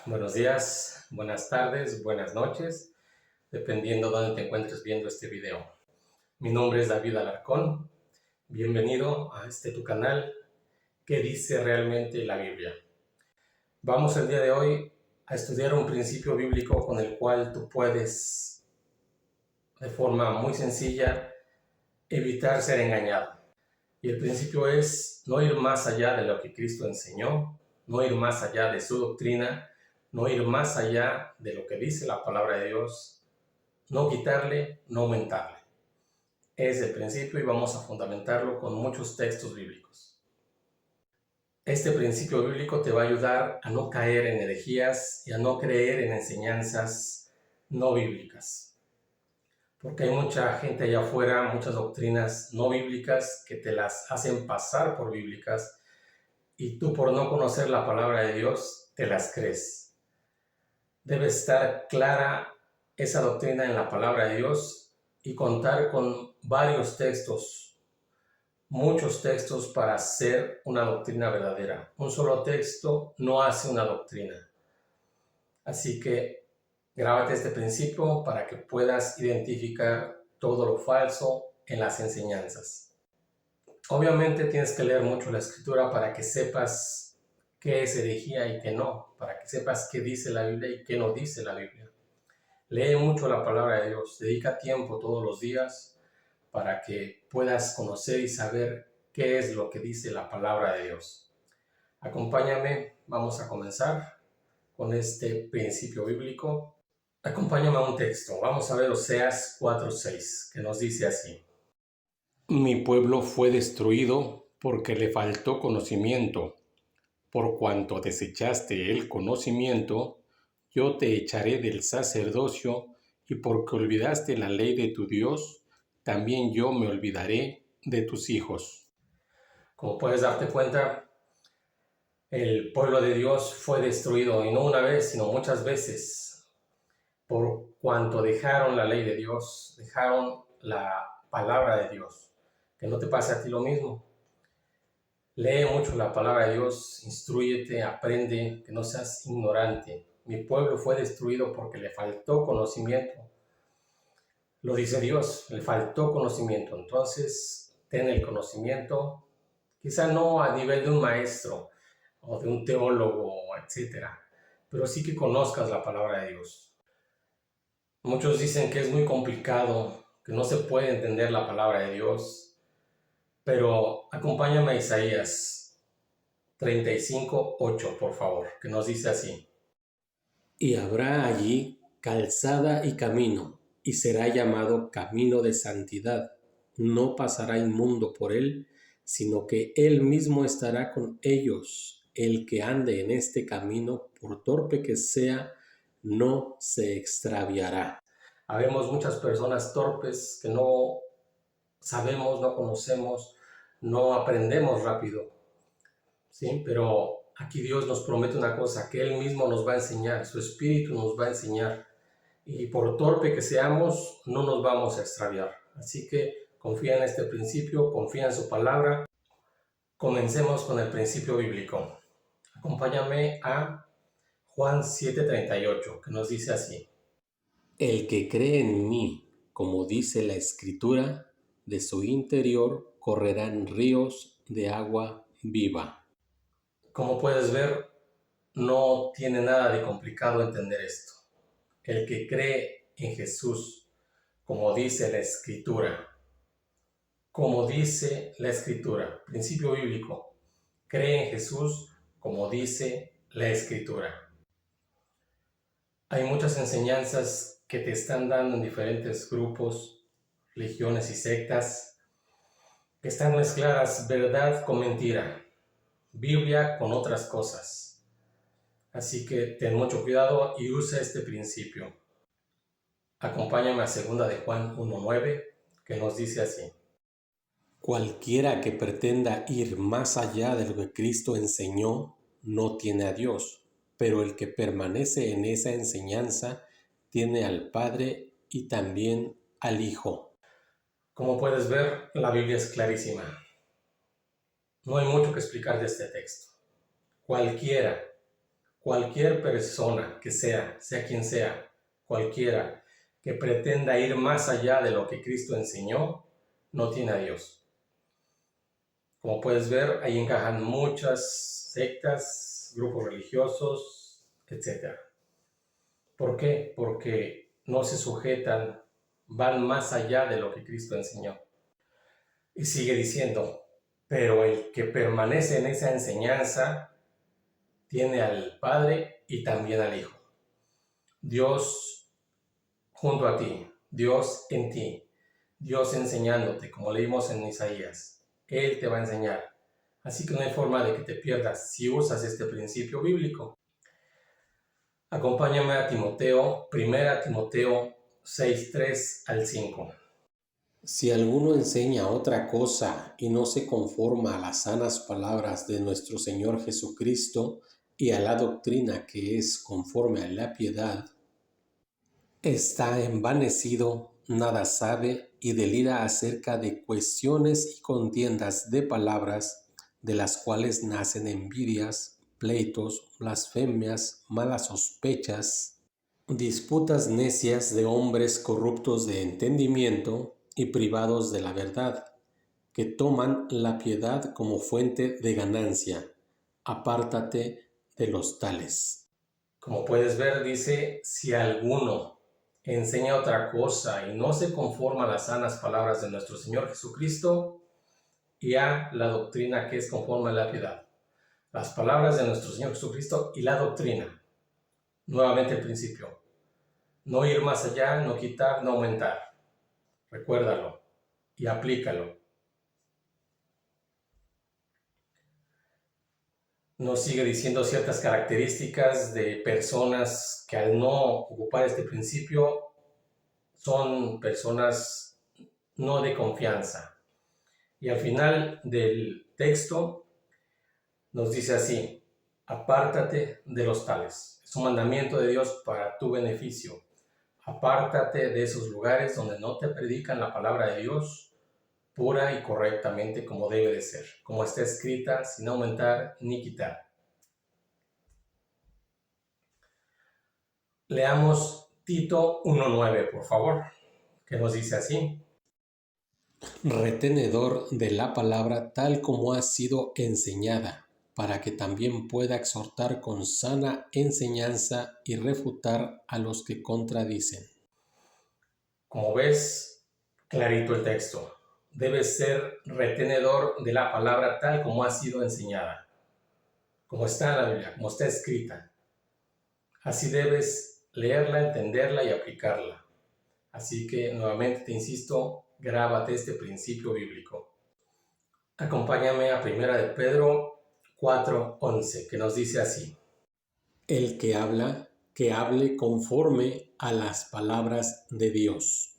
Buenos días, buenas tardes, buenas noches, dependiendo de dónde te encuentres viendo este video. Mi nombre es David Alarcón. Bienvenido a este tu canal que dice realmente la Biblia. Vamos el día de hoy a estudiar un principio bíblico con el cual tú puedes, de forma muy sencilla, evitar ser engañado. Y el principio es no ir más allá de lo que Cristo enseñó, no ir más allá de su doctrina, no ir más allá de lo que dice la palabra de Dios, no quitarle, no aumentarle. Es el principio y vamos a fundamentarlo con muchos textos bíblicos. Este principio bíblico te va a ayudar a no caer en herejías y a no creer en enseñanzas no bíblicas. Porque hay mucha gente allá afuera, muchas doctrinas no bíblicas que te las hacen pasar por bíblicas y tú por no conocer la palabra de Dios te las crees. Debe estar clara esa doctrina en la palabra de Dios y contar con varios textos, muchos textos para hacer una doctrina verdadera. Un solo texto no hace una doctrina. Así que grábate este principio para que puedas identificar todo lo falso en las enseñanzas. Obviamente tienes que leer mucho la Escritura para que sepas qué es herejía y qué no, para que sepas qué dice la Biblia y qué no dice la Biblia. Lee mucho la palabra de Dios, dedica tiempo todos los días para que puedas conocer y saber qué es lo que dice la palabra de Dios. Acompáñame, vamos a comenzar con este principio bíblico. Acompáñame a un texto, vamos a ver Oseas 4:6, que nos dice así. Mi pueblo fue destruido porque le faltó conocimiento. Por cuanto desechaste el conocimiento, yo te echaré del sacerdocio, y porque olvidaste la ley de tu Dios, también yo me olvidaré de tus hijos. Como puedes darte cuenta, el pueblo de Dios fue destruido, y no una vez, sino muchas veces, por cuanto dejaron la ley de Dios, dejaron la palabra de Dios. Que no te pase a ti lo mismo. Lee mucho la palabra de Dios, instrúyete, aprende, que no seas ignorante. Mi pueblo fue destruido porque le faltó conocimiento. Lo dice Dios, le faltó conocimiento. Entonces, ten el conocimiento, quizá no a nivel de un maestro o de un teólogo, etcétera, pero sí que conozcas la palabra de Dios. Muchos dicen que es muy complicado, que no se puede entender la palabra de Dios, pero acompáñame a Isaías 35:8, por favor, que nos dice así. Y habrá allí calzada y camino, y será llamado camino de santidad. No pasará inmundo por él, sino que él mismo estará con ellos. El que ande en este camino, por torpe que sea, no se extraviará. Habemos muchas personas torpes que no sabemos, no conocemos, no aprendemos rápido, ¿sí? Pero aquí Dios nos promete una cosa, que Él mismo nos va a enseñar, su Espíritu nos va a enseñar. Y por torpe que seamos, no nos vamos a extraviar. Así que confía en este principio, confía en su palabra. Comencemos con el principio bíblico. Acompáñame a Juan 7:38, que nos dice así. El que cree en mí, como dice la Escritura, de su interior correrán ríos de agua viva. Como puedes ver, no tiene nada de complicado entender esto. El que cree en Jesús, como dice la Escritura, principio bíblico, cree en Jesús como dice la Escritura. Hay muchas enseñanzas que te están dando en diferentes grupos, religiones y sectas, que están mezcladas verdad con mentira, Biblia con otras cosas. Así que ten mucho cuidado y usa este principio. Acompáñame a 2 de Juan 1:9, que nos dice así. Cualquiera que pretenda ir más allá de lo que Cristo enseñó, no tiene a Dios, pero el que permanece en esa enseñanza tiene al Padre y también al Hijo. Como puedes ver, la Biblia es clarísima. No hay mucho que explicar de este texto. Cualquiera Cualquier persona que sea quien sea, cualquiera que pretenda ir más allá de lo que Cristo enseñó, no tiene a Dios. Como puedes ver, ahí encajan muchas sectas, grupos religiosos, etc. ¿Por qué? Porque no se sujetan, van más allá de lo que Cristo enseñó. Y sigue diciendo, pero el que permanece en esa enseñanza tiene al Padre y también al Hijo. Dios junto a ti, Dios en ti, Dios enseñándote, como leímos en Isaías. Él te va a enseñar. Así que no hay forma de que te pierdas si usas este principio bíblico. Acompáñame a Timoteo, 1 Timoteo 6, 3 al 5. Si alguno enseña otra cosa y no se conforma a las sanas palabras de nuestro Señor Jesucristo y a la doctrina que es conforme a la piedad, está envanecido, nada sabe y delira acerca de cuestiones y contiendas de palabras, de las cuales nacen envidias, pleitos, blasfemias, malas sospechas, disputas necias de hombres corruptos de entendimiento y privados de la verdad, que toman la piedad como fuente de ganancia. Apártate de los tales. Como puedes ver, dice, si alguno enseña otra cosa y no se conforma a las sanas palabras de nuestro Señor Jesucristo y a la doctrina que es conforme a la piedad. Las palabras de nuestro Señor Jesucristo y la doctrina. Nuevamente el principio. No ir más allá, no quitar, no aumentar. Recuérdalo y aplícalo. Nos sigue diciendo ciertas características de personas que al no ocupar este principio son personas no de confianza. Y al final del texto nos dice así, apártate de los tales. Es un mandamiento de Dios para tu beneficio. Apártate de esos lugares donde no te predican la palabra de Dios pura y correctamente como debe de ser, como está escrita, sin aumentar ni quitar. Leamos Tito 1:9, por favor, que nos dice así. Retenedor de la palabra tal como ha sido enseñada, para que también pueda exhortar con sana enseñanza y refutar a los que contradicen. Como ves, clarito el texto. Debes ser retenedor de la palabra tal como ha sido enseñada, como está en la Biblia, como está escrita. Así debes leerla, entenderla y aplicarla. Así que nuevamente te insisto, grábate este principio bíblico. Acompáñame a 1 de Pedro 4:11, que nos dice así. El que habla, que hable conforme a las palabras de Dios.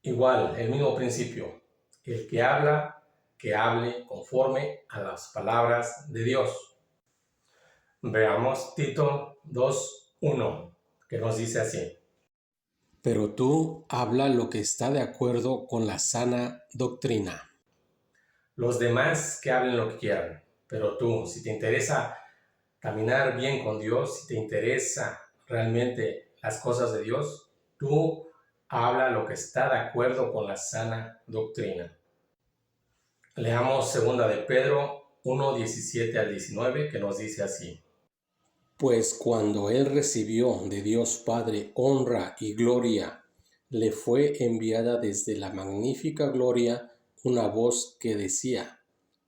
Igual, el mismo principio. El que habla, que hable conforme a las palabras de Dios. Veamos Tito 2:1, que nos dice así. Pero tú habla lo que está de acuerdo con la sana doctrina. Los demás que hablen lo que quieran, pero tú, si te interesa caminar bien con Dios, si te interesa realmente las cosas de Dios, tú habla lo que está de acuerdo con la sana doctrina. Leamos 2 de Pedro 1:17 al 19, que nos dice así. Pues cuando él recibió de Dios Padre honra y gloria, le fue enviada desde la magnífica gloria una voz que decía,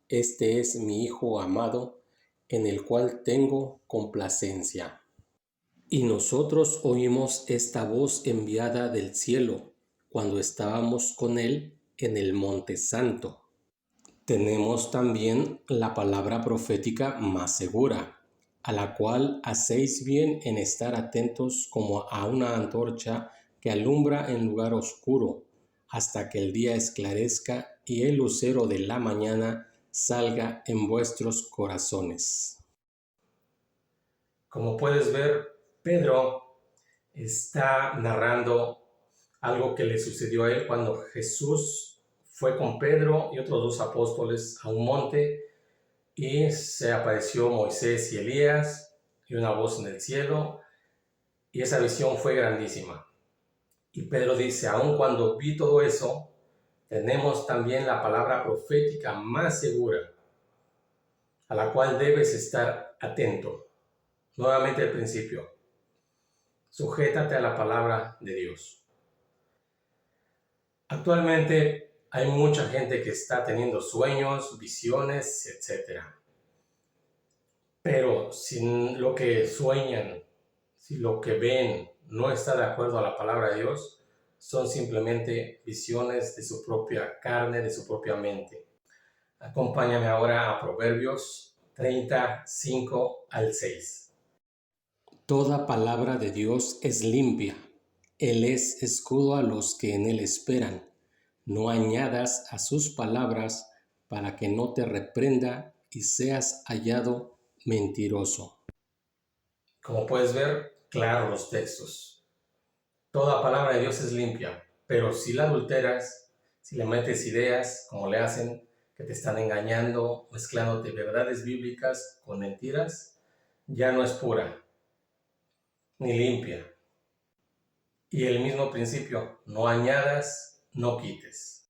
Este es mi Hijo amado, en el cual tengo complacencia. Y nosotros oímos esta voz enviada del cielo, cuando estábamos con él en el Monte Santo. Tenemos también la palabra profética más segura, a la cual hacéis bien en estar atentos como a una antorcha que alumbra en lugar oscuro, hasta que el día esclarezca y el lucero de la mañana salga en vuestros corazones. Como puedes ver, Pedro está narrando algo que le sucedió a él cuando Jesús fue con Pedro y otros 2 apóstoles a un monte y se apareció Moisés y Elías y una voz en el cielo, y esa visión fue grandísima. Y Pedro dice, aun cuando vi todo eso, tenemos también la palabra profética más segura, a la cual debes estar atento. Nuevamente al principio, sujétate a la palabra de Dios. Actualmente hay mucha gente que está teniendo sueños, visiones, etc. Pero si lo que sueñan, si lo que ven no está de acuerdo a la palabra de Dios, son simplemente visiones de su propia carne, de su propia mente. Acompáñame ahora a Proverbios 35 al 6. Toda palabra de Dios es limpia. Él es escudo a los que en él esperan. No añadas a sus palabras para que no te reprenda y seas hallado mentiroso. Como puedes ver, claro los textos. Toda palabra de Dios es limpia, pero si la adulteras, si le metes ideas, como le hacen, que te están engañando, mezclándote verdades bíblicas con mentiras, ya no es pura, ni limpia. Y el mismo principio, no añadas, no quites.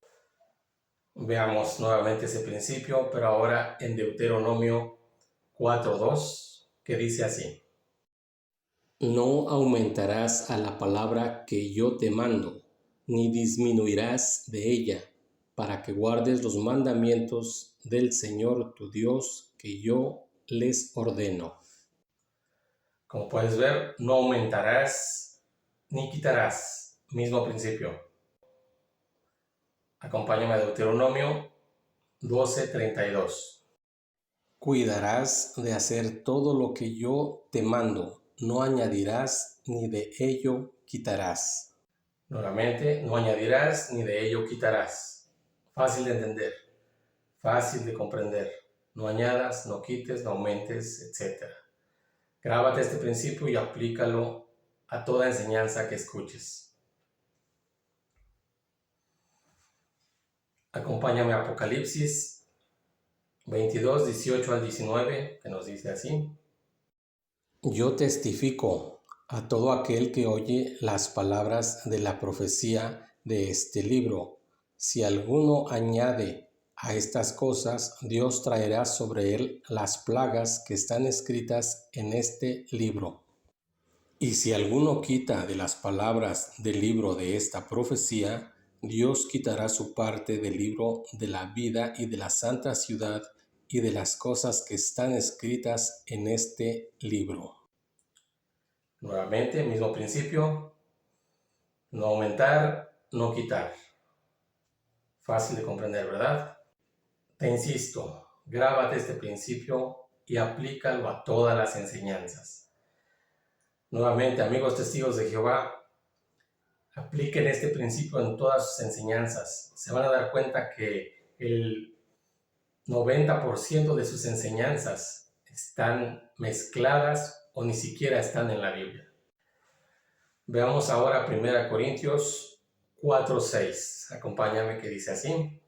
Veamos nuevamente ese principio, pero ahora en Deuteronomio 4:2, que dice así. No aumentarás a la palabra que yo te mando, ni disminuirás de ella, para que guardes los mandamientos del Señor tu Dios que yo les ordeno. Como puedes ver, no aumentarás ni quitarás. Mismo principio. Acompáñame a Deuteronomio 12:32. Cuidarás de hacer todo lo que yo te mando, no añadirás ni de ello quitarás. Nuevamente, no añadirás ni de ello quitarás. Fácil de entender, fácil de comprender. No añadas, no quites, no aumentes, etc. Grábate este principio y aplícalo a toda enseñanza que escuches. Acompáñame a Apocalipsis 22:18 al 19, que nos dice así. Yo testifico a todo aquel que oye las palabras de la profecía de este libro. Si alguno añade a estas cosas, Dios traerá sobre él las plagas que están escritas en este libro. Y si alguno quita de las palabras del libro de esta profecía, Dios quitará su parte del libro de la vida y de la santa ciudad y de las cosas que están escritas en este libro. Nuevamente, mismo principio, no aumentar, no quitar. Fácil de comprender, ¿verdad? Te insisto, grábate este principio y aplícalo a todas las enseñanzas. Nuevamente, amigos testigos de Jehová, apliquen este principio en todas sus enseñanzas. Se van a dar cuenta que el 90% de sus enseñanzas están mezcladas o ni siquiera están en la Biblia. Veamos ahora 1 Corintios 4:6. Acompáñame, que dice así.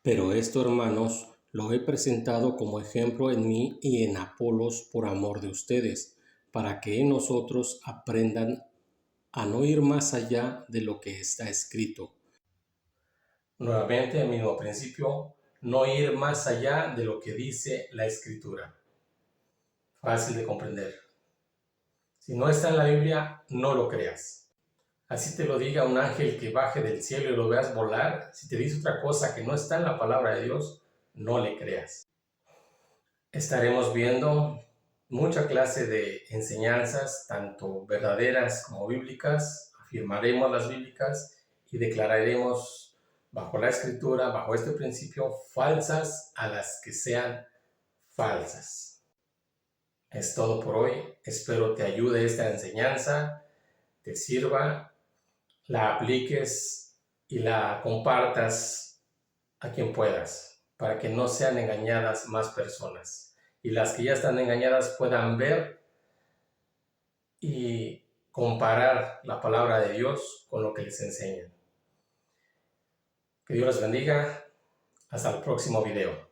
Pero esto, hermanos, lo he presentado como ejemplo en mí y en Apolos por amor de ustedes, para que en nosotros aprendan a no ir más allá de lo que está escrito. Nuevamente, el mismo principio, no ir más allá de lo que dice la Escritura. Fácil de comprender. Si no está en la Biblia, no lo creas. Así te lo diga un ángel que baje del cielo y lo veas volar, si te dice otra cosa que no está en la palabra de Dios, no le creas. Estaremos viendo mucha clase de enseñanzas, tanto verdaderas como bíblicas. Afirmaremos las bíblicas y declararemos bajo la Escritura, bajo este principio, falsas a las que sean falsas. Es todo por hoy. Espero te ayude esta enseñanza, te sirva, la apliques y la compartas a quien puedas, para que no sean engañadas más personas y las que ya están engañadas puedan ver y comparar la palabra de Dios con lo que les enseñan. Que Dios los bendiga. Hasta el próximo video.